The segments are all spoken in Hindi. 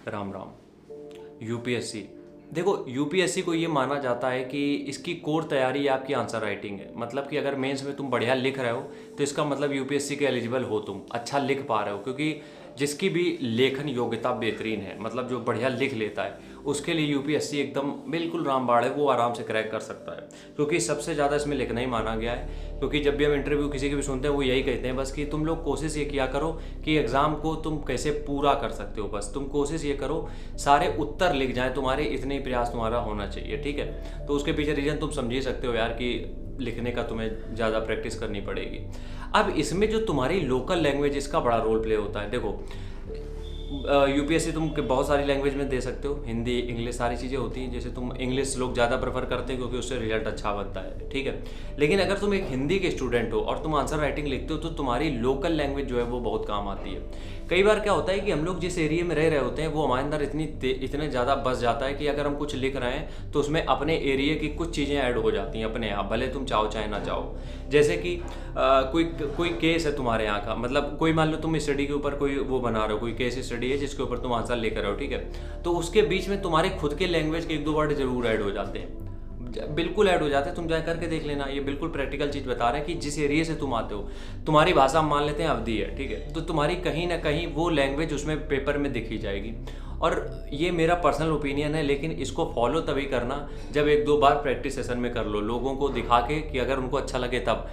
राम राम। यूपीएससी, देखो यूपीएससी को ये माना जाता है कि इसकी कोर तैयारी आपकी आंसर राइटिंग है। मतलब कि अगर मेंस में तुम बढ़िया लिख रहे हो तो इसका मतलब यूपीएससी के एलिजिबल हो, तुम अच्छा लिख पा रहे हो। क्योंकि जिसकी भी लेखन योग्यता बेहतरीन है, मतलब जो बढ़िया लिख लेता है, उसके लिए यूपीएससी एकदम बिल्कुल रामबाण है, वो आराम से क्रैक कर सकता है। क्योंकि सबसे ज़्यादा इसमें लिखना ही माना गया है। क्योंकि जब भी हम इंटरव्यू किसी के भी सुनते हैं वो यही कहते हैं बस कि तुम लोग कोशिश ये किया करो कि एग्ज़ाम को तुम कैसे पूरा कर सकते हो, बस तुम कोशिश ये करो सारे उत्तर लिख जाएं तुम्हारे, इतने ही प्रयास तुम्हारा होना चाहिए। ठीक है, तो उसके पीछे रीज़न तुम समझ ही सकते हो यार कि लिखने का तुम्हें ज़्यादा प्रैक्टिस करनी पड़ेगी। अब इसमें जो तुम्हारी लोकल लैंग्वेज, इसका बड़ा रोल प्ले होता है। देखो यूपीएससी तुम बहुत सारी लैंग्वेज में दे सकते हो, हिंदी इंग्लिश सारी चीज़ें होती हैं। जैसे तुम इंग्लिश लोग ज़्यादा प्रेफर करते हैं क्योंकि उससे रिजल्ट अच्छा बनता है। ठीक है, लेकिन अगर तुम एक हिंदी के स्टूडेंट हो और तुम आंसर राइटिंग लिखते हो तो तुम्हारी लोकल लैंग्वेज जो है वो बहुत काम आती है। कई बार क्या होता है कि हम लोग जिस एरिया में रह रहे होते हैं वो हमारे अंदर इतने ज़्यादा बस जाता है कि अगर हम कुछ लिख रहे हैं तो उसमें अपने एरिया की कुछ चीज़ें ऐड हो जाती हैं अपने आप, भले तुम चाहो चाहे ना चाहो। जैसे कि कोई केस है तुम्हारे यहाँ का, मतलब कोई मान लो तुम स्टडी के ऊपर कोई वो बना रहे हो, कोई केस स्टडी है जिसके ऊपर तुम आंसर लेकर रहे हो। ठीक है, तो उसके बीच में तुम्हारे खुद के लैंग्वेज के एक दो वर्ड जरूर ऐड हो जाते हैं, बिल्कुल ऐड हो जाते हैं। तुम जा करके देख लेना, ये बिल्कुल प्रैक्टिकल चीज़ बता रहे हैं कि जिस एरिया से तुम आते हो, तुम्हारी भाषा हम मान लेते हैं अवधी है। ठीक है, तो तुम्हारी कहीं ना कहीं वो लैंग्वेज उसमें पेपर में दिखी जाएगी। और ये मेरा पर्सनल ओपिनियन है, लेकिन इसको फॉलो तभी करना जब एक दो बार प्रैक्टिस सेशन में कर लो, लोगों को दिखा के कि अगर उनको अच्छा लगे तब।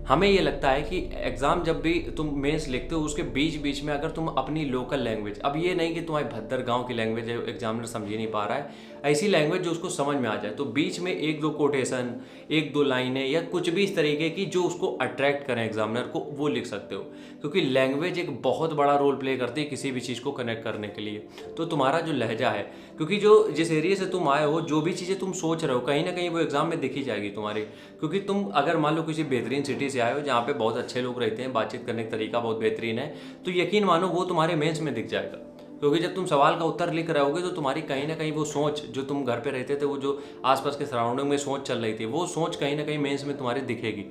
हमें ये लगता है कि एग्ज़ाम जब भी तुम मेंस लिखते हो उसके बीच बीच में अगर तुम अपनी लोकल लैंग्वेज, अब ये नहीं कि तुम्हारी भद्दर गांव की लैंग्वेज है एग्जामिनर समझ ही नहीं पा रहा है, ऐसी लैंग्वेज जो उसको समझ में आ जाए, तो बीच में एक दो कोटेशन, एक दो लाइनें या कुछ भी इस तरीके की जो उसको अट्रैक्ट करें एग्जामिनर को, वो लिख सकते हो। क्योंकि लैंग्वेज एक बहुत बड़ा रोल प्ले करती है किसी भी चीज़ को कनेक्ट करने के लिए। तो तुम्हारा जो लहजा है, क्योंकि जो जिस एरिया से तुम आए हो, जो भी चीज़ें तुम सोच रहे हो कहीं ना कहीं वो एग्जाम में दिखी जाएगी तुम्हारी। क्योंकि तुम अगर मान लो किसी बेहतरीन सिटी से आए हो जहाँ पे बहुत अच्छे लोग रहते हैं, बातचीत करने का तरीका बहुत बेहतरीन है, तो यकीन मानो वो तुम्हारे मेंस में दिख जाएगा। क्योंकि जब तुम सवाल का उत्तर लिख रहे होगे तो तुम्हारी कहीं ना कहीं वो सोच, जो तुम घर पे रहते थे, वो जो आसपास के सराउंडिंग में सोच चल रही थी, वो सोच कहीं ना कहीं मेंस में तुम्हारी दिखेगी।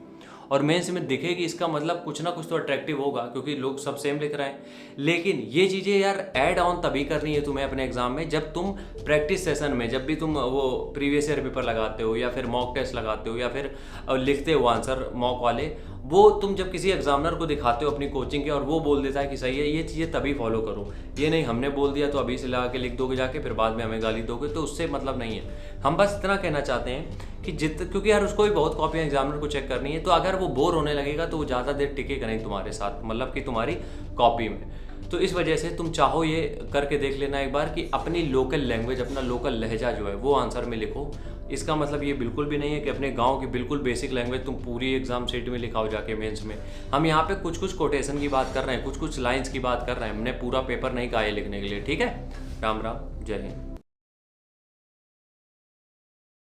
और मेंस में दिखेगी, इसका मतलब कुछ ना कुछ तो अट्रैक्टिव होगा, क्योंकि लोग सब सेम लिख रहे हैं। लेकिन ये चीज़ें यार ऐड ऑन तभी करनी है तुम्हें अपने एग्जाम में जब तुम प्रैक्टिस सेशन में, जब भी तुम वो प्रीवियस ईयर पेपर लगाते हो या फिर मॉक टेस्ट लगाते हो या फिर लिखते हो आंसर मॉक वाले, वो तुम जब किसी एग्जामिनर को दिखाते हो अपनी कोचिंग के और वो बोल देता है कि सही है, ये चीज़ें तभी फॉलो करो। ये नहीं हमने बोल दिया तो अभी से लगा के लिख दोगे जाके, फिर बाद में हमें गाली दोगे, तो उससे मतलब नहीं है। हम बस इतना कहना चाहते हैं कि क्योंकि यार उसको भी बहुत कॉपियाँ एग्जामिनर को चेक करनी है, तो अगर वो बोर होने लगेगा तो वो ज़्यादा देर टिकेगा नहीं तुम्हारे साथ, मतलब कि तुम्हारी कॉपी में। तो इस वजह से तुम चाहो ये करके देख लेना एक बार कि अपनी लोकल लैंग्वेज, अपना लोकल लहजा जो है वो आंसर में लिखो। इसका मतलब ये बिल्कुल भी नहीं है कि अपने गांव की बिल्कुल बेसिक लैंग्वेज तुम पूरी एग्जाम शीट में लिखाओ जाके मेंस में। हम यहाँ पे कुछ कुछ कोटेशन की बात कर रहे हैं, कुछ कुछ लाइंस की बात कर रहे हैं, हमने पूरा पेपर नहीं कहा है लिखने के लिए। ठीक है, राम राम, जय हिंद।